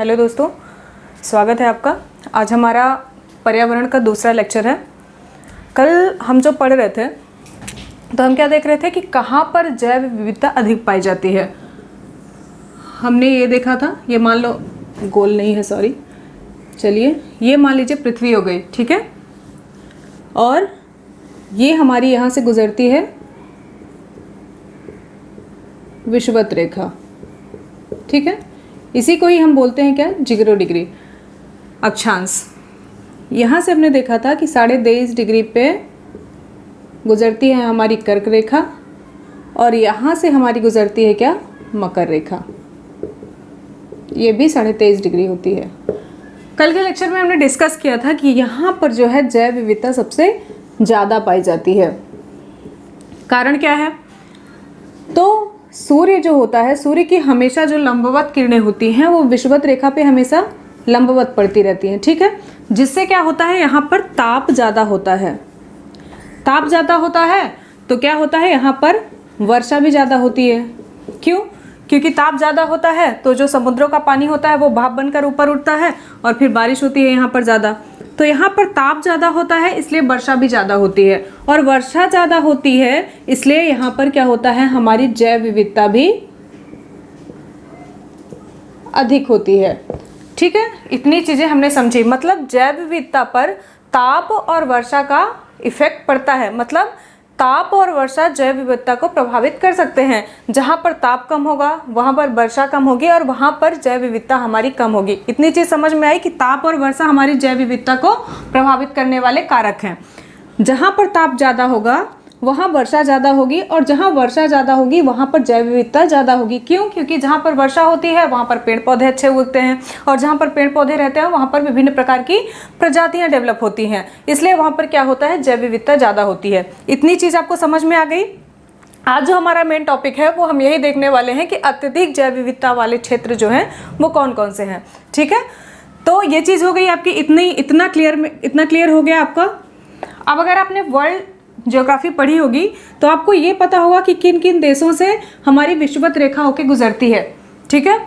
Hello दोस्तों, स्वागत है आपका। आज हमारा पर्यावरण का दूसरा लेक्चर है। कल हम जो पढ़ रहे थे तो हम क्या देख रहे थे कि कहाँ पर जैव विविधता अधिक पाई जाती है। हमने ये देखा था, ये मान लो गोल नहीं है, सॉरी, चलिए ये मान लीजिए पृथ्वी हो गई, ठीक है। और ये हमारी यहाँ से गुजरती है विषुवत रेखा, ठीक है। इसी को ही हम बोलते हैं क्या, 0 डिग्री अक्षांश। यहाँ से हमने देखा था कि 23.5 डिग्री पे गुजरती है हमारी कर्क रेखा और यहाँ से हमारी गुजरती है क्या, मकर रेखा। ये भी 23.5 डिग्री होती है। कल के लेक्चर में हमने डिस्कस किया था कि यहाँ पर जो है जैव विविधता सबसे ज़्यादा पाई जाती है। कारण क्या है, तो सूर्य जो होता है, सूर्य की हमेशा जो लंबवत किरणें होती हैं वो विषुवत रेखा पे हमेशा लंबवत पड़ती रहती हैं, ठीक है। जिससे क्या होता है, यहाँ पर ताप ज़्यादा होता है। ताप ज़्यादा होता है तो क्या होता है, यहाँ पर वर्षा भी ज़्यादा होती है। क्यों? क्योंकि ताप ज़्यादा होता है तो जो समुद्रों का पानी होता है वो भाप बनकर ऊपर उठता है और फिर बारिश होती है यहाँ पर ज़्यादा। तो यहाँ पर ताप ज़्यादा होता है इसलिए वर्षा भी ज़्यादा होती है, और वर्षा ज़्यादा होती है इसलिए यहाँ पर क्या होता है, हमारी जैव विविधता भी अधिक होती है, ठीक है। इतनी चीज़ें हमने समझी। मतलब जैव विविधता पर ताप और वर्षा का इफेक्ट पड़ता है। मतलब ताप और वर्षा जैव विविधता को प्रभावित कर सकते हैं। जहाँ पर ताप कम होगा वहाँ पर वर्षा कम होगी और वहाँ पर जैव विविधता हमारी कम होगी। इतनी चीज़ समझ में आई कि ताप और वर्षा हमारी जैव विविधता को प्रभावित करने वाले कारक हैं। जहाँ पर ताप ज़्यादा होगा वहाँ वर्षा ज़्यादा होगी और जहाँ वर्षा ज़्यादा होगी वहाँ पर जैव विविधता ज़्यादा होगी। क्यों? क्योंकि जहाँ पर वर्षा होती है वहाँ पर पेड़ पौधे अच्छे उगते हैं और जहाँ पर पेड़ पौधे रहते हैं वहाँ पर विभिन्न प्रकार की प्रजातियाँ डेवलप होती हैं, इसलिए वहाँ पर क्या होता है, जैव विविधता ज़्यादा होती है। इतनी चीज़ आपको समझ में आ गई। आज जो हमारा मेन टॉपिक है वो हम यही देखने वाले हैं कि अत्यधिक जैव विविधता वाले क्षेत्र जो हैं वो कौन कौन से हैं, ठीक है। तो ये चीज़ हो गई आपकी, इतना क्लियर हो गया आपका। अब अगर आपने वर्ल्ड ज्योग्राफी पढ़ी होगी तो आपको ये पता होगा कि किन किन देशों से हमारी विषुवत रेखा होकर गुजरती है, ठीक है।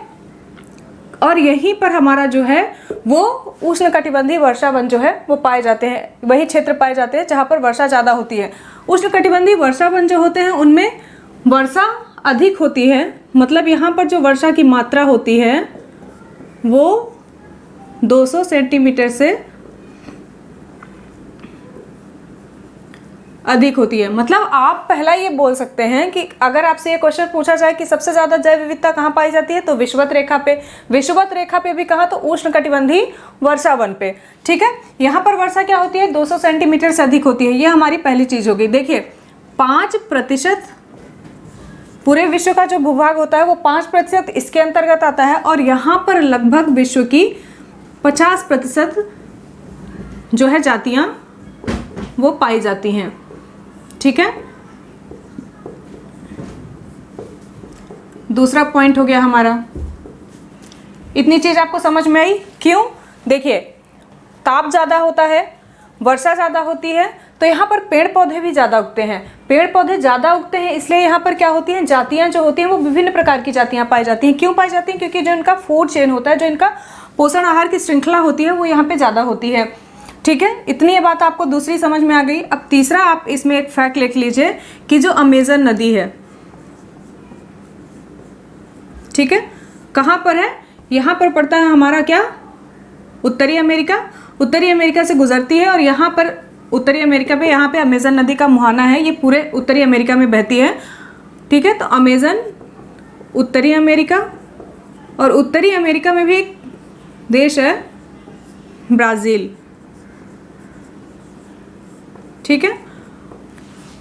और यहीं पर हमारा जो है वो उष्णकटिबंधीय वर्षावन जो है वो पाए जाते हैं, वही क्षेत्र पाए जाते हैं जहाँ पर वर्षा ज़्यादा होती है। उष्णकटिबंधीय वर्षावन जो होते हैं उनमें वर्षा अधिक होती है। मतलब यहाँ पर जो वर्षा की मात्रा होती है वो 200 सेंटीमीटर से अधिक होती है। मतलब आप पहला ये बोल सकते हैं कि अगर आपसे ये क्वेश्चन पूछा जाए कि सबसे ज़्यादा जैव विविधता कहाँ पाई जाती है तो विषुवत रेखा पे। विषुवत रेखा पे भी कहाँ, तो उष्णकटिबंधीय वर्षावन पे, ठीक है। यहाँ पर वर्षा क्या होती है, 200 सेंटीमीटर से अधिक होती है। ये हमारी पहली चीज़ होगी। देखिए 5% पूरे विश्व का जो भूभाग होता है वो 5% इसके अंतर्गत आता है और यहाँ पर लगभग विश्व की 50% जो है जातियाँ वो पाई जाती हैं, ठीक है। दूसरा पॉइंट हो गया हमारा। इतनी चीज आपको समझ में आई। क्यों? देखिए ताप ज़्यादा होता है, वर्षा ज़्यादा होती है तो यहाँ पर पेड़ पौधे भी ज़्यादा उगते हैं। पेड़ पौधे ज़्यादा उगते हैं इसलिए यहाँ पर क्या होती हैं, जातियाँ जो होती हैं वो विभिन्न प्रकार की जातियाँ पाई जाती हैं। क्यों पाई जाती हैं? क्योंकि जो इनका फूड चेन होता है, जो इनका पोषण आहार की श्रृंखला होती है वो यहाँ पे ज़्यादा होती है, ठीक है। इतनी बात आपको दूसरी समझ में आ गई। अब तीसरा आप इसमें एक फैक्ट लिख लीजिए कि जो अमेजन नदी है, ठीक है, कहाँ पर है, यहाँ पर पड़ता है हमारा क्या, उत्तरी अमेरिका। उत्तरी अमेरिका से गुजरती है और यहाँ पर उत्तरी अमेरिका पे, यहाँ पे अमेजन नदी का मुहाना है, ये पूरे उत्तरी अमेरिका में बहती है, ठीक है। तो अमेजन उत्तरी अमेरिका, और उत्तरी अमेरिका में भी एक देश है ब्राज़ील, ठीक है।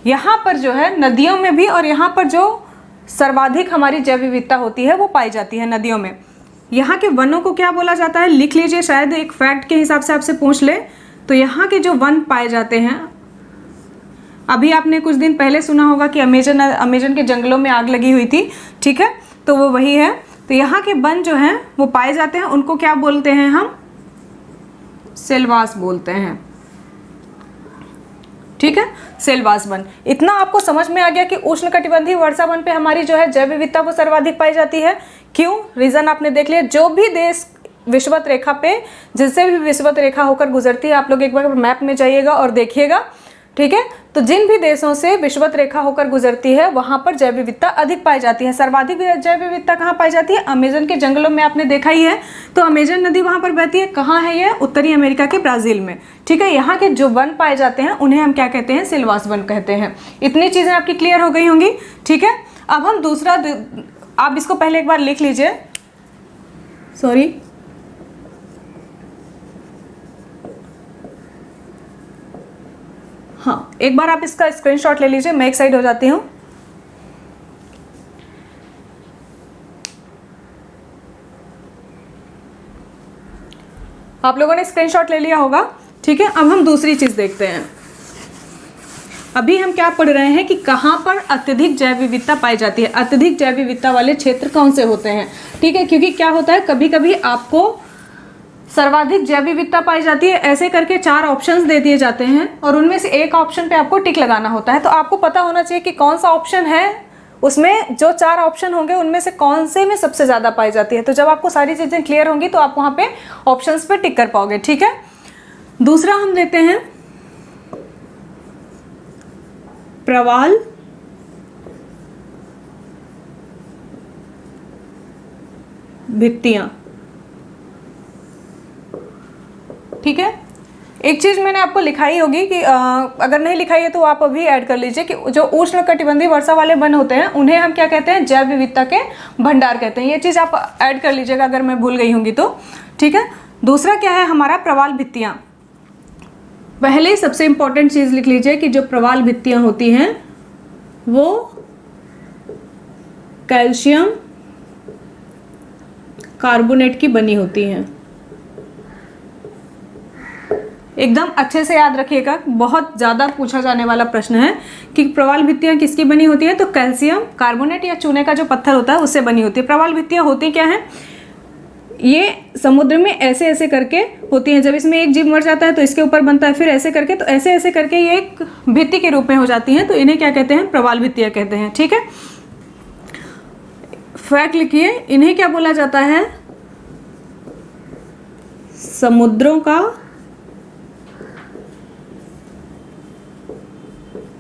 यहाँ पर जो है नदियों में भी, और यहाँ पर जो सर्वाधिक हमारी जैव विविधता होती है वो पाई जाती है नदियों में। यहाँ के वनों को क्या बोला जाता है, लिख लीजिए, शायद एक फैक्ट के हिसाब से आपसे पूछ ले। तो यहाँ के जो वन पाए जाते हैं, अभी आपने कुछ दिन पहले सुना होगा कि अमेजन के जंगलों में आग लगी हुई थी, ठीक है, तो वो वही है। तो यहाँ के वन जो हैं वो पाए जाते हैं, उनको क्या बोलते हैं हम, सेलवास बोलते हैं, ठीक है, सेलवास वन। इतना आपको समझ में आ गया कि उष्णकटिबंधीय वर्षा वन पे हमारी जो है जैव विविधता वो सर्वाधिक पाई जाती है। क्यों? रीजन आपने देख लिया। जो भी देश विषुवत रेखा पे, जिससे भी विषुवत रेखा होकर गुजरती है, आप लोग एक बार मैप में जाइएगा और देखिएगा, ठीक है। तो जिन भी देशों से विषुवत रेखा होकर गुजरती है वहां पर जैव विविधता अधिक पाई जाती है। सर्वाधिक जैव विविधता कहाँ पाई जाती है? अमेजन के जंगलों में, आपने देखा ही है। तो अमेजन नदी वहां पर बहती है, कहाँ है ये? उत्तरी अमेरिका के ब्राजील में, ठीक है। यहाँ के जो वन पाए जाते हैं उन्हें हम क्या कहते हैं? सिलवास वन कहते हैं। इतनी चीजें आपकी क्लियर हो गई होंगी, ठीक है। अब हम दूसरा, आप इसको पहले एक बार लिख लीजिए, सॉरी, हाँ, एक बार आप इसका स्क्रीनशॉट ले लीजिए, मैं एक साइड हो जाती हूँ। आप लोगों ने स्क्रीनशॉट ले लिया होगा, ठीक है। अब हम दूसरी चीज देखते हैं। अभी हम क्या पढ़ रहे हैं कि कहाँ पर अत्यधिक जैव विविधता पाई जाती है, अत्यधिक जैव विविधता वाले क्षेत्र कौन से होते हैं, ठीक है। क्योंकि क्या होता है, कभी कभी आपको सर्वाधिक जैव विविधता पाई जाती है ऐसे करके 4 ऑप्शंस दे दिए जाते हैं और उनमें से एक ऑप्शन पे आपको टिक लगाना होता है। तो आपको पता होना चाहिए कि कौन सा ऑप्शन है, उसमें जो 4 ऑप्शन होंगे उनमें से कौन से में सबसे ज़्यादा पाई जाती है। तो जब आपको सारी चीज़ें क्लियर होंगी तो आप वहाँ पे ऑप्शंस पे टिक कर पाओगे, ठीक है। दूसरा हम देते हैं प्रवाल भित्तियां, ठीक है। एक चीज मैंने आपको लिखाई होगी कि अगर नहीं लिखाई है तो आप अभी ऐड कर लीजिए कि जो उष्णकटिबंधीय वर्षा वाले वन होते हैं उन्हें हम क्या कहते हैं? जैव विविधता के भंडार कहते हैं। ये चीज आप ऐड कर लीजिएगा अगर मैं भूल गई होंगी तो, ठीक है। दूसरा क्या है हमारा? प्रवाल भित्तियां। पहले सबसे इंपॉर्टेंट चीज लिख लीजिए कि जो प्रवाल भित्तियां होती हैं वो कैल्शियम कार्बोनेट की बनी होती हैं। एकदम अच्छे से याद रखिएगा, बहुत ज़्यादा पूछा जाने वाला प्रश्न है कि प्रवाल भित्तियां किसकी बनी होती है? तो कैल्शियम कार्बोनेट या चूने का जो पत्थर होता है उससे बनी होती है। प्रवाल भित्तियां होती क्या हैं? ये समुद्र में ऐसे ऐसे करके होती हैं। जब इसमें एक जीव मर जाता है तो इसके ऊपर बनता है, फिर ऐसे करके, तो ऐसे ऐसे करके ये एक भित्ति के रूप में हो जाती हैं। तो इन्हें क्या कहते हैं? प्रवाल भित्तियां कहते हैं, ठीक है। फैक्ट लिखिए, इन्हें क्या बोला जाता है? समुद्रों का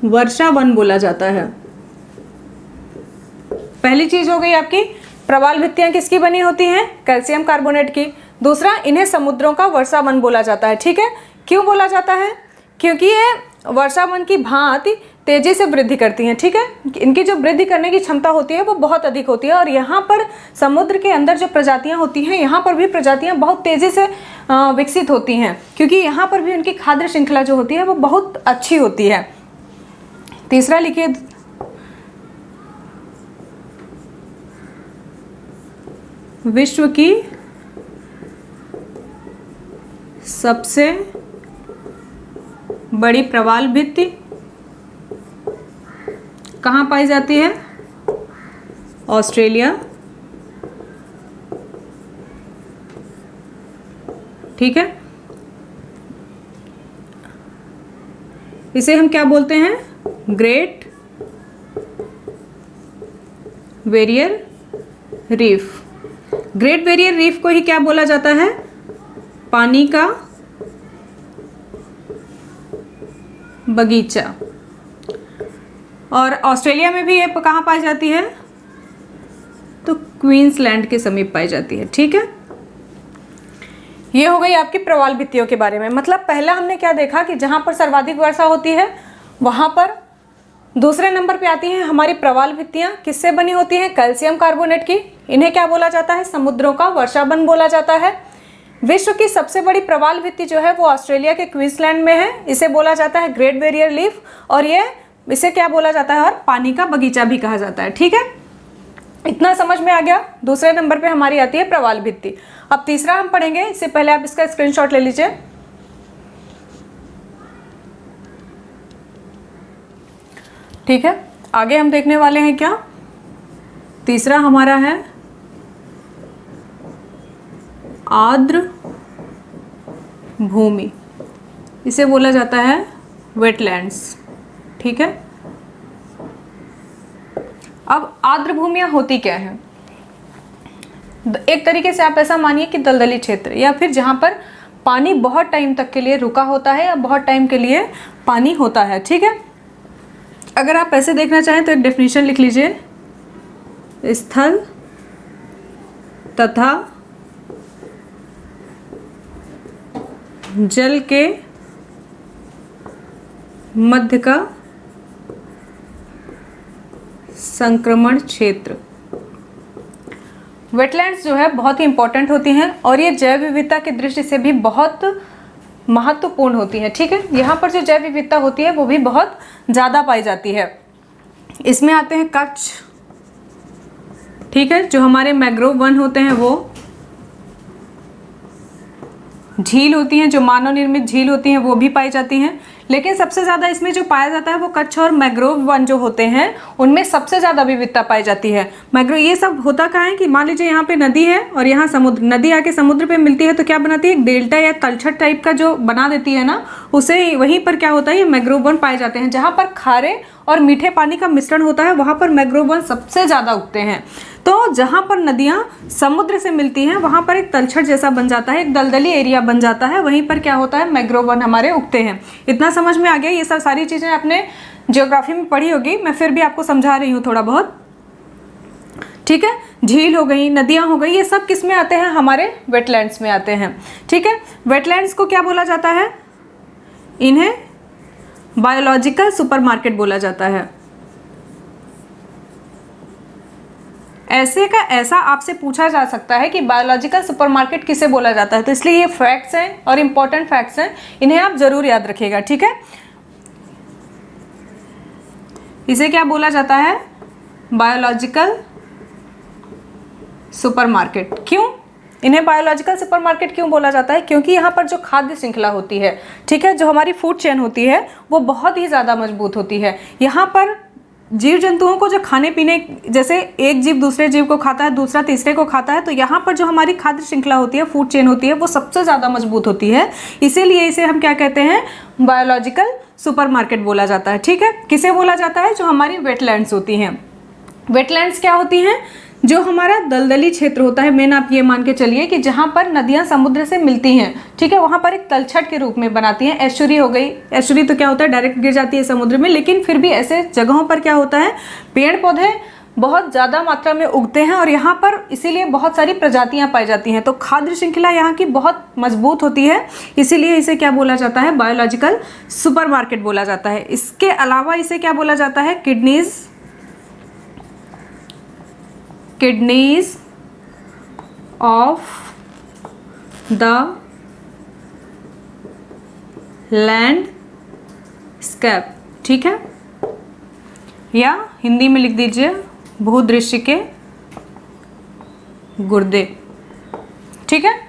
वर्षा वन बोला जाता है। पहली चीज हो गई आपकी, प्रवाल भित्तियां किसकी बनी होती हैं? कैल्शियम कार्बोनेट की। दूसरा, इन्हें समुद्रों का वर्षा वन बोला जाता है, ठीक है। क्यों बोला जाता है? क्योंकि ये वर्षा वन की भांति तेजी से वृद्धि करती हैं, ठीक है। इनकी जो वृद्धि करने की क्षमता होती है वो बहुत अधिक होती है और यहाँ पर समुद्र के अंदर जो प्रजातियाँ होती हैं, यहाँ पर भी प्रजातियाँ बहुत तेजी से विकसित होती हैं, क्योंकि यहाँ पर भी उनकी खाद्य श्रृंखला जो होती है वो बहुत अच्छी होती है। तीसरा लिखिए, विश्व की सबसे बड़ी प्रवाल भित्ति कहाँ पाई जाती है? ऑस्ट्रेलिया, ठीक है। इसे हम क्या बोलते हैं? Great barrier reef. Great barrier reef को ही क्या बोला जाता है? पानी का बगीचा। और ऑस्ट्रेलिया में भी ये कहाँ पाई जाती है? तो क्वींसलैंड के समीप पाई जाती है, ठीक है। ये हो गई आपकी प्रवाल भित्तियों के बारे में। मतलब पहला हमने क्या देखा कि जहाँ पर सर्वाधिक वर्षा होती है वहाँ पर दूसरे नंबर पे आती हैं हमारी प्रवाल भित्तियाँ। किससे बनी होती हैं? कैल्शियम कार्बोनेट की। इन्हें क्या बोला जाता है? समुद्रों का वर्षा वन बोला जाता है। विश्व की सबसे बड़ी प्रवाल भित्ति जो है वो ऑस्ट्रेलिया के क्वींसलैंड में है, इसे बोला जाता है ग्रेट बैरियर रीफ, और ये इसे क्या बोला जाता है? और पानी का बगीचा भी कहा जाता है, ठीक है। इतना समझ में आ गया। दूसरे नंबर पे हमारी आती है प्रवाल भित्ति। अब तीसरा हम पढ़ेंगे, इससे पहले आप इसका स्क्रीनशॉट ले लीजिए। ठीक है, आगे हम देखने वाले हैं क्या? तीसरा हमारा है आर्द्र भूमि, इसे बोला जाता है वेटलैंड्स, ठीक है। अब आर्द्र भूमियाँ होती क्या है? एक तरीके से आप ऐसा मानिए कि दलदली क्षेत्र, या फिर जहाँ पर पानी बहुत टाइम तक के लिए रुका होता है या बहुत टाइम के लिए पानी होता है। ठीक है, अगर आप ऐसे देखना चाहें तो एक डेफिनेशन लिख लीजिए, स्थल तथा जल के मध्य का संक्रमण क्षेत्र। वेटलैंड्स जो है बहुत ही इंपॉर्टेंट होती हैं और ये जैव विविधता की दृष्टि से भी बहुत महत्वपूर्ण होती हैं। ठीक है, यहाँ पर जो जैव विविधता होती है वो भी बहुत ज़्यादा पाई जाती है। इसमें आते हैं कच्छ, ठीक है, जो हमारे मैंग्रोव वन होते हैं, वो झील होती हैं, जो मानव निर्मित झील होती हैं वो भी पाई जाती हैं। लेकिन सबसे ज़्यादा इसमें जो पाया जाता है वो कच्छ और मैंग्रोव वन जो होते हैं उनमें सबसे ज़्यादा विविधता पाई जाती है। मैंग्रोव ये सब होता कहाँ है कि मान लीजिए यहाँ पे नदी है और यहाँ समुद्र, नदी आके समुद्र पे मिलती है तो क्या बनाती है, एक डेल्टा या तलछट टाइप का जो बना देती है ना, उसे वहीं पर क्या होता है, ये मैंग्रोव वन पाए जाते हैं। जहाँ पर खारे और मीठे पानी का मिश्रण होता है वहाँ पर मैंग्रोव वन सबसे ज़्यादा उगते हैं। तो जहाँ पर नदियाँ समुद्र से मिलती हैं वहाँ पर एक तलछट जैसा बन जाता है, एक दलदली एरिया बन जाता है, वहीं पर क्या होता है, मैंग्रोव वन हमारे उगते हैं। इतना समझ में आ गया? ये सब सारी चीज़ें आपने ज्योग्राफी में पढ़ी होगी, मैं फिर भी आपको समझा रही हूँ थोड़ा बहुत। ठीक है, झील हो गई, नदियाँ हो गई, ये सब किस में आते हैं, हमारे वेटलैंड्स में आते हैं। ठीक है, वेटलैंड्स को क्या बोला जाता है, इन्हें बायोलॉजिकल सुपरमार्केट बोला जाता है। ऐसे का ऐसा आपसे पूछा जा सकता है कि बायोलॉजिकल सुपरमार्केट किसे बोला जाता है, तो इसलिए ये फैक्ट्स हैं और इम्पॉर्टेंट फैक्ट्स हैं, इन्हें आप जरूर याद रखिएगा। ठीक है, इसे क्या बोला जाता है, बायोलॉजिकल सुपरमार्केट। क्यों इन्हें बायोलॉजिकल सुपरमार्केट क्यों बोला जाता है, क्योंकि यहाँ पर जो खाद्य श्रृंखला होती है, ठीक है, जो हमारी फूड चेन होती है वो बहुत ही ज़्यादा मजबूत होती है। यहाँ पर जीव जंतुओं को जो खाने पीने, जैसे एक जीव दूसरे जीव को खाता है, दूसरा तीसरे को खाता है, तो यहाँ पर जो हमारी खाद्य श्रृंखला होती है, फूड चेन होती है, वो सबसे ज़्यादा मजबूत होती है। इसीलिए इसे हम क्या कहते हैं, बायोलॉजिकल सुपरमार्केट बोला जाता है। ठीक है, किसे बोला जाता है, जो हमारी वेटलैंड्स होती हैं। वेटलैंड्स क्या होती हैं, जो हमारा दलदली क्षेत्र होता है, मेन आप ये मान के चलिए कि जहाँ पर नदियाँ समुद्र से मिलती हैं, ठीक है, वहाँ पर एक तलछट के रूप में बनाती हैं। एस्चुरी हो गई, एस्चुरी तो क्या होता है, डायरेक्ट गिर जाती है समुद्र में, लेकिन फिर भी ऐसे जगहों पर क्या होता है, पेड़ पौधे बहुत ज़्यादा मात्रा में उगते हैं और यहाँ पर इसीलिए बहुत सारी प्रजातियाँ पाई जाती हैं। तो खाद्य श्रृंखला यहाँ की बहुत मजबूत होती है, इसीलिए इसे क्या बोला जाता है, बायोलॉजिकल सुपरमार्केट बोला जाता है। इसके अलावा इसे क्या बोला जाता है, किडनीज ऑफ द लैंडस्केप। ठीक है, या हिंदी में लिख दीजिए, भूदृश्य के गुर्दे। ठीक है,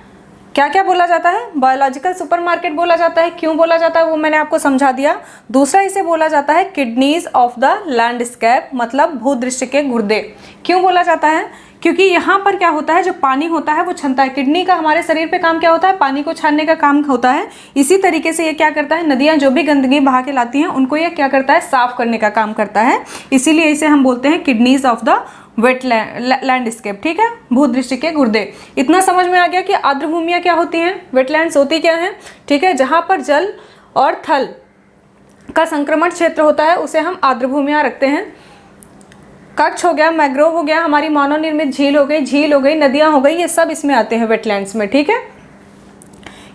क्या क्या बोला जाता है, बायोलॉजिकल सुपरमार्केट बोला जाता है। क्यों बोला जाता है वो मैंने आपको समझा दिया। दूसरा इसे बोला जाता है किडनीज ऑफ द लैंडस्केप, मतलब भूदृश्य के गुर्दे। क्यों बोला जाता है, क्योंकि यहाँ पर क्या होता है, जो पानी होता है वो छनता है। किडनी का हमारे शरीर पे काम क्या होता है, पानी को छानने का काम होता है। इसी तरीके से ये क्या करता है, नदियाँ जो भी गंदगी बहा के लाती हैं उनको ये क्या करता है, साफ करने का काम करता है। इसीलिए इसे हम बोलते हैं किडनीज ऑफ द लैंडस्केप। ठीक है, भूदृश्य के गुर्दे। इतना समझ में आ गया कि आर्द्र भूमियाँ क्या होती हैं, वेटलैंड्स होती क्या हैं। ठीक है, जहाँ पर जल और थल का संक्रमण क्षेत्र होता है उसे हम आर्द्र भूमियाँ रखते हैं। कच्छ हो गया, मैंग्रोव हो गया, हमारी मानव निर्मित झील हो गई, नदियाँ हो गई, ये सब इसमें आते हैं वेटलैंड्स में। ठीक है,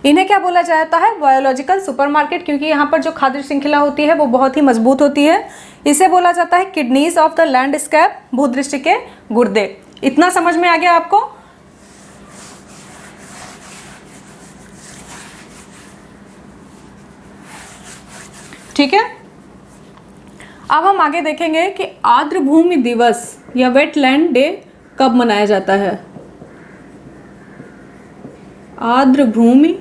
इन्हें क्या बोला जाता है, बायोलॉजिकल सुपरमार्केट, क्योंकि यहाँ पर जो खाद्य श्रृंखला होती है वो बहुत ही मजबूत होती है। इसे बोला जाता है किडनीज ऑफ द लैंडस्केप, भूदृश्य के गुर्दे। इतना समझ में आ गया आपको। ठीक है, अब हम आगे देखेंगे कि आर्द्र भूमि दिवस या वेटलैंड डे कब मनाया जाता है। आर्द्र भूमि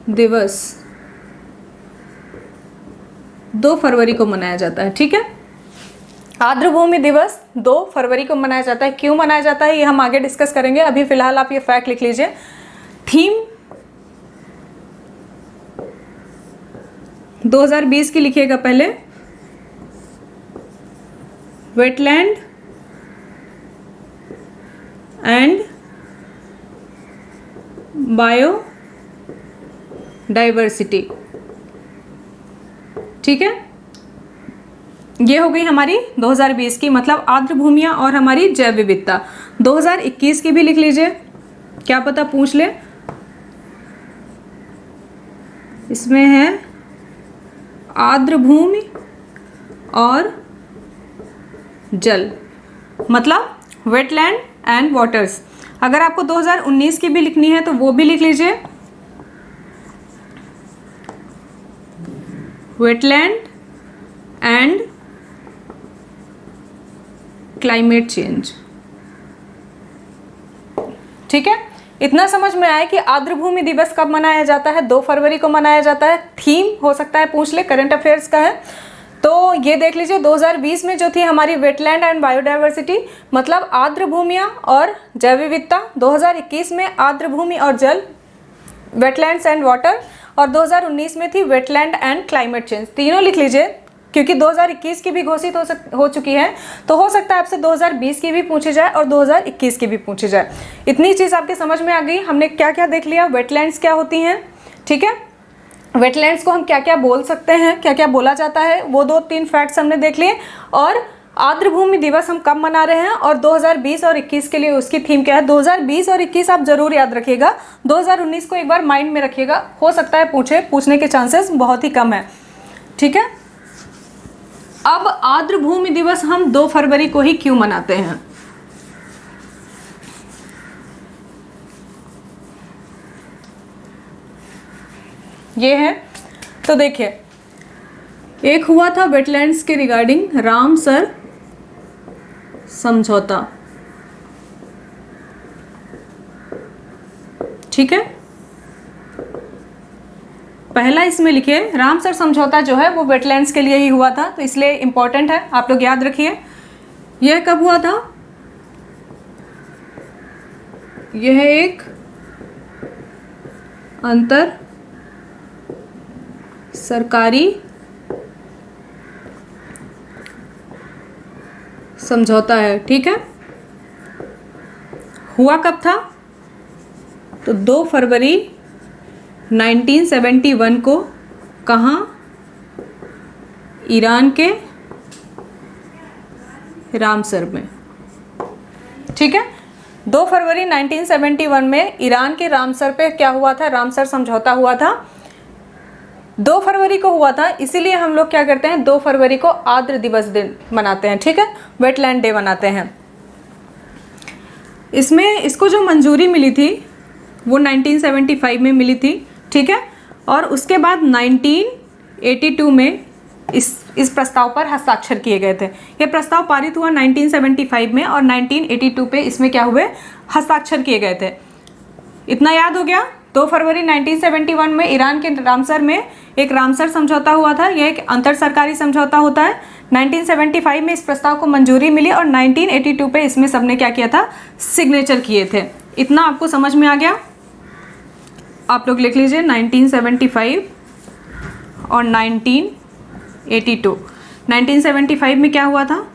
दिवस 2 फरवरी को मनाया जाता है। ठीक है, आर्द्र भूमि दिवस 2 फरवरी को मनाया जाता है। क्यों मनाया जाता है ये हम आगे डिस्कस करेंगे, अभी फिलहाल आप ये फैक्ट लिख लीजिए। थीम 2020 की लिखिएगा पहले, वेटलैंड एंड बायोडाइवर्सिटी। ठीक है, ये हो गई हमारी 2020 की, मतलब आर्द्र भूमियाँ और हमारी जैव विविधता। 2021 की भी लिख लीजिए, क्या पता पूछ ले। इसमें है आर्द्र भूमि और जल, मतलब वेटलैंड एंड वाटर्स। अगर आपको 2019 की भी लिखनी है तो वो भी लिख लीजिए, वेटलैंड एंड क्लाइमेट चेंज। ठीक है, इतना समझ में आया कि आर्द्र भूमि दिवस कब मनाया जाता है। 2 फरवरी को मनाया जाता है। थीम हो सकता है पूछ ले, करंट अफेयर्स का है। तो ये देख लीजिए 2020 में जो थी हमारी वेटलैंड एंड बायोडाइवर्सिटी, मतलब आर्द्र भूमियाँ और जैव विविधता। 2021 में आर्द्र भूमि और जल, वेटलैंड्स एंड वाटर, और 2019 में थी वेटलैंड एंड क्लाइमेट चेंज। तीनों लिख लीजिए, क्योंकि 2021 की भी घोषित हो चुकी है, तो हो सकता है आपसे 2020 की भी पूछी जाए और 2021 की भी पूछी जाए। इतनी चीज़ आपके समझ में आ गई। हमने क्या क्या देख लिया, वेटलैंड्स क्या होती हैं, ठीक है, वेटलैंड्स को हम क्या क्या बोल सकते हैं, क्या क्या बोला जाता है, वो 2-3 फैक्ट्स हमने देख लिए, और आर्द्र भूमि दिवस हम कब मना रहे हैं, और 2020 और 21 के लिए उसकी थीम क्या है। 2020 और 21 आप जरूर याद रखिएगा, 2019 को एक बार माइंड में रखिएगा, हो सकता है पूछने के चांसेस बहुत ही कम है। ठीक है, अब आर्द्र भूमि दिवस हम 2 फरवरी को ही क्यों मनाते हैं। ये है, तो देखिए, एक हुआ था वेटलैंड्स के रिगार्डिंग रामसर समझौता। ठीक है, पहला इसमें लिखे रामसर समझौता जो है वो वेटलैंड्स के लिए ही हुआ था, तो इसलिए इंपॉर्टेंट है, आप लोग याद रखिए। यह कब हुआ था, यह एक अंतर सरकारी समझौता है। ठीक है, हुआ कब था, तो 2 फरवरी 1971 को, कहाँ, ईरान के रामसर में। ठीक है, 2 फरवरी 1971 में ईरान के रामसर पे क्या हुआ था, रामसर समझौता हुआ था। 2 फरवरी को हुआ था, इसीलिए हम लोग क्या करते हैं, 2 फरवरी को आर्द्र दिवस दिन मनाते हैं। ठीक है, वेटलैंड डे मनाते हैं। इसमें इसको जो मंजूरी मिली थी वो 1975 में मिली थी। ठीक है, और उसके बाद 1982 में इस प्रस्ताव पर हस्ताक्षर किए गए थे। ये प्रस्ताव पारित हुआ 1975 में, और 1982 पे इसमें क्या हुए, हस्ताक्षर किए गए थे। इतना याद हो गया। 2 फरवरी 1971 में ईरान के रामसर में एक रामसर समझौता हुआ था। यह एक अंतर सरकारी समझौता होता है। 1975 में इस प्रस्ताव को मंजूरी मिली, और 1982 पे इसमें सबने क्या किया था, सिग्नेचर किए थे। इतना आपको समझ में आ गया, आप लोग लिख लीजिए 1975 और 1982। 1975 में क्या हुआ था,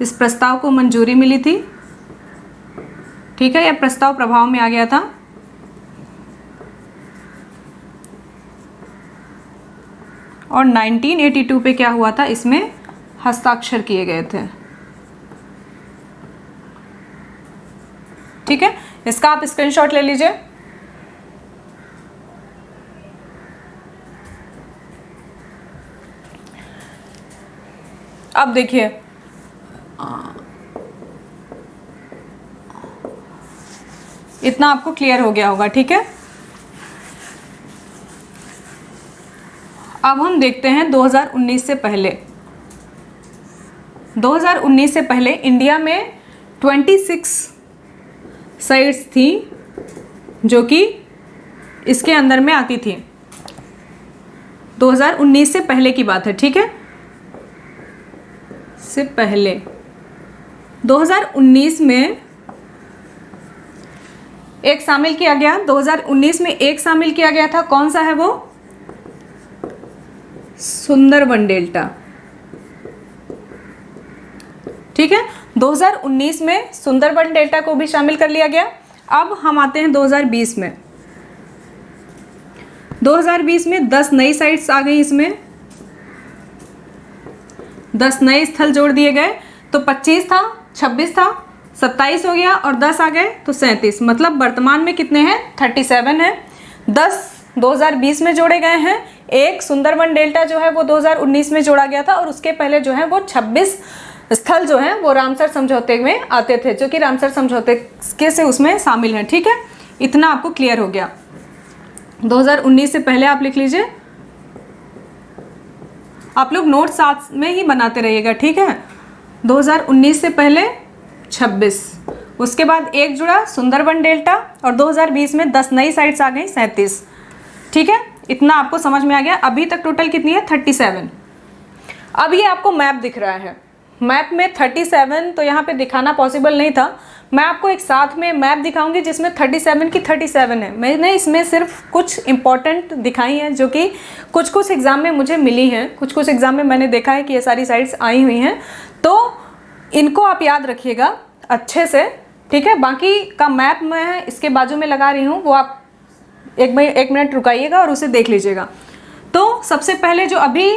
इस प्रस्ताव को मंजूरी मिली थी। ठीक है, यह प्रस्ताव प्रभाव में आ गया था। और 1982 पे क्या हुआ था, इसमें हस्ताक्षर किए गए थे। ठीक है, इसका आप स्क्रीनशॉट ले लीजिए। अब देखिए, इतना आपको क्लियर हो गया होगा। ठीक है, अब हम देखते हैं 2019 से पहले। 2019 से पहले इंडिया में 26 साइट्स थी जो कि इसके अंदर में आती थी। 2019 से पहले की बात है। ठीक है, से पहले 2019 में एक शामिल किया गया। 2019 में एक शामिल किया गया था, कौन सा है वो, सुंदरबन डेल्टा। ठीक है। 2019 में सुंदरबन डेल्टा को भी शामिल कर लिया गया। अब हम आते हैं 2020 में। 2020 में 10 नई साइट्स आ गई, इसमें 10 नए स्थल जोड़ दिए गए। तो 25 था, 26 था, 27 हो गया और 10 आ गए तो 37। मतलब वर्तमान में कितने हैं? 37 है। 10 2020 में जोड़े गए हैं। एक सुंदरबन डेल्टा जो है वो 2019 में जोड़ा गया था और उसके पहले जो है वो 26 स्थल जो हैं वो रामसर समझौते में आते थे, जो कि रामसर समझौते के से उसमें शामिल हैं। ठीक है, इतना आपको क्लियर हो गया। 2019 से पहले आप लिख लीजिए। आप लोग नोट साथ में ही बनाते रहिएगा, ठीक है। 2019 से पहले 26, उसके बाद एक जुड़ा सुंदरबन डेल्टा और 2020 में 10 नई साइट्स आ गई, 37। ठीक है, इतना आपको समझ में आ गया। अभी तक टोटल कितनी है? 37। अब ये आपको मैप दिख रहा है। मैप में 37 तो यहाँ पे दिखाना पॉसिबल नहीं था। मैं आपको एक साथ में मैप दिखाऊंगी जिसमें 37 की 37 है। मैंने इसमें सिर्फ कुछ इंपॉर्टेंट दिखाई हैं जो कि कुछ कुछ एग्ज़ाम में मुझे मिली हैं, कुछ कुछ एग्ज़ाम में मैंने देखा है कि ये सारी साइट्स आई हुई हैं। तो इनको आप याद रखिएगा अच्छे से, ठीक है। बाकी का मैप मैं इसके बाजू में लगा रही हूँ, वो आप एक मिनट रुकाइएगा और उसे देख लीजिएगा। तो सबसे पहले जो अभी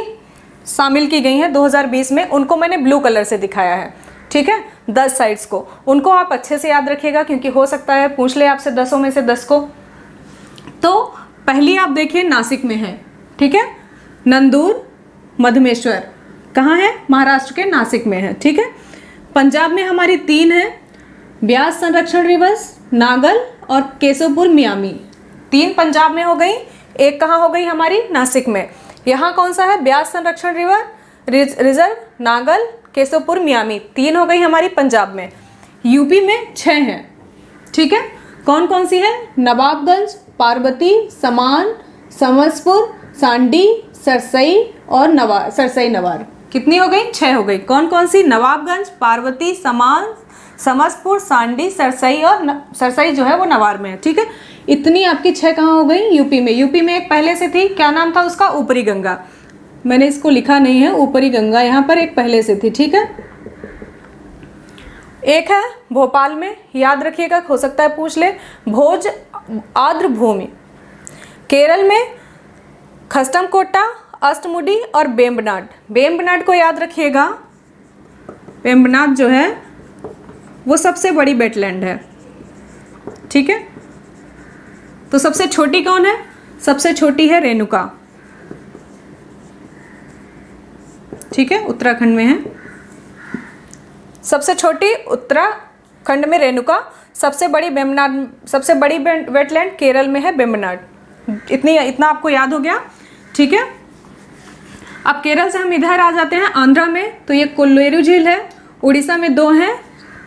शामिल की गई हैं 2020 में, उनको मैंने ब्लू कलर से दिखाया है, ठीक है। 10 साइट्स को, उनको आप अच्छे से याद रखिएगा क्योंकि हो सकता है पूछ ले आपसे 10 में से 10 को। तो पहली आप देखिए नासिक में है, ठीक है। नंदूर मधमेश्वर कहाँ है? महाराष्ट्र के नासिक में है, ठीक है। पंजाब में हमारी 3 है, ब्यास संरक्षण रिवर्स, नागल और केशवपुर मियामी। 3 पंजाब में हो गई, एक कहाँ हो गई? हमारी नासिक में। यहाँ कौन सा है? ब्यास संरक्षण रिजर्व, नागल, केशवपुर मियामी। 3 हो गई हमारी पंजाब में। यूपी में 6 हैं, ठीक है। कौन कौन सी है? नवाबगंज, पार्वती, समान, समसपुर, सांडी, सरसई और सरसई नवार। कितनी हो गई? 6 हो गई। कौन कौन सी? नवाबगंज, पार्वती, समान, समसपुर, सांडी, सरसई और सरसई जो है वो नवार में है, ठीक है। इतनी आपकी 6 कहाँ हो गई? यूपी में। यूपी में एक पहले से थी, क्या नाम था उसका? ऊपरी गंगा। मैंने इसको लिखा नहीं है, ऊपरी गंगा यहाँ पर एक पहले से थी, ठीक है। एक है भोपाल में, याद रखिएगा, हो सकता है पूछ ले, भोज आर्द्र भूमि। केरल में खस्टमकोट्टा, अष्टमुडी और बेम्बनाड। बेम्बनाड को याद रखिएगा, बेम्बनाड जो है वो सबसे बड़ी वेटलैंड है, ठीक है। तो सबसे छोटी कौन है? सबसे छोटी है रेणुका, ठीक है, उत्तराखंड में है। सबसे छोटी उत्तराखंड में रेणुका, सबसे बड़ी बेम्बनाड, सबसे बड़ी वेटलैंड केरल में है बेम्बनाड। इतना आपको याद हो गया, ठीक है। अब केरल से हम इधर आ जाते हैं आंध्रा में। तो ये कोल्लेरू झील है। उड़ीसा में 2 हैं,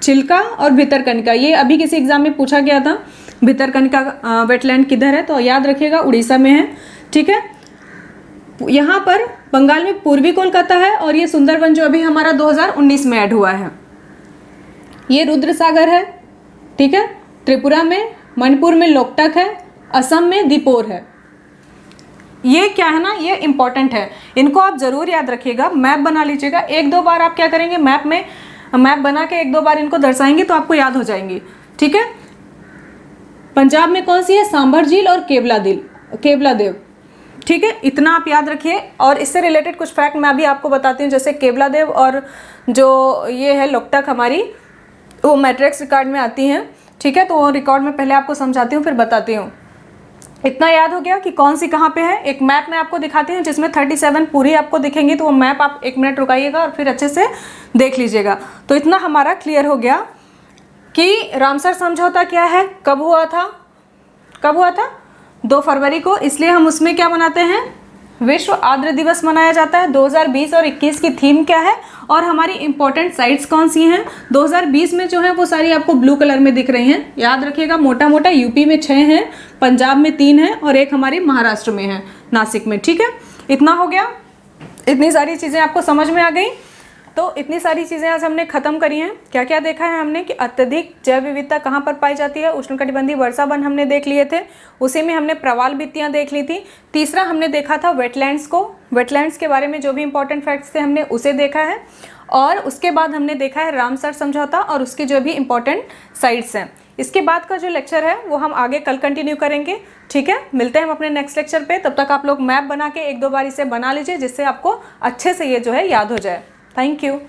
चिल्का और भितरकनिका। ये अभी किसी एग्जाम में पूछा गया था, भितरकनिका वेटलैंड किधर है? तो याद रखिएगा उड़ीसा में है, ठीक है। यहाँ पर बंगाल में पूर्वी कोलकाता है और ये सुंदरबन जो अभी हमारा 2019 में ऐड हुआ है। ये रुद्र सागर है, ठीक है। त्रिपुरा में, मणिपुर में लोकटक है, असम में दीपोर है। ये क्या है ना, ये इंपॉर्टेंट है, इनको आप जरूर याद रखिएगा। मैप बना लीजिएगा, 1-2 बार आप क्या करेंगे, मैप बना के 1-2 बार इनको दर्शाएंगे तो आपको याद हो जाएंगी, ठीक है। पंजाब में कौन सी है? सांभर झील और केवला देव, ठीक है। इतना आप याद रखिए। और इससे रिलेटेड कुछ फैक्ट मैं अभी आपको बताती हूँ, जैसे केवला देव और जो ये है लोकटक हमारी, वो मैट्रिक्स रिकॉर्ड में आती हैं, ठीक है। तो वो रिकॉर्ड में पहले आपको समझाती हूँ फिर बताती हूँ। इतना याद हो गया कि कौन सी कहाँ पे है। एक मैप मैं आपको दिखाती हूँ जिसमें 37 पूरी आपको दिखेंगी, तो वो मैप आप 1 मिनट रुकाइएगा और फिर अच्छे से देख लीजिएगा। तो इतना हमारा क्लियर हो गया कि रामसर समझौता क्या है, कब हुआ था 2 फरवरी को। इसलिए हम उसमें क्या मनाते हैं? विश्व आर्द्र दिवस मनाया जाता है। 2020 और 21 की थीम क्या है और हमारी इंपॉर्टेंट साइट्स कौन सी हैं? 2020 में जो है वो सारी आपको ब्लू कलर में दिख रही हैं, याद रखिएगा। मोटा मोटा यूपी में 6 हैं, पंजाब में 3 हैं और एक हमारी महाराष्ट्र में है, नासिक में, ठीक है। इतना हो गया, इतनी सारी चीज़ें आपको समझ में आ गई। तो इतनी सारी चीज़ें आज हमने ख़त्म करी हैं। क्या क्या देखा है हमने कि अत्यधिक जैव विविधता कहाँ पर पाई जाती है? उष्णकटिबंधीय वर्षा वन हमने देख लिए थे, उसी में हमने प्रवाल भित्तियाँ देख ली थी। तीसरा हमने देखा था वेटलैंड्स को, वेटलैंड्स के बारे में जो भी इंपॉर्टेंट फैक्ट्स थे हमने उसे देखा है। और उसके बाद हमने देखा है रामसर समझौता और उसके जो भी इम्पोर्टेंट साइट्स हैं। इसके बाद का जो लेक्चर है वो हम आगे कल कंटिन्यू करेंगे। ठीक है, मिलते हैं हम अपने नेक्स्ट लेक्चर पे। तब तक आप लोग मैप बना के 1-2 बार इसे बना लीजिए जिससे आपको अच्छे से ये जो है याद हो जाए। Thank you.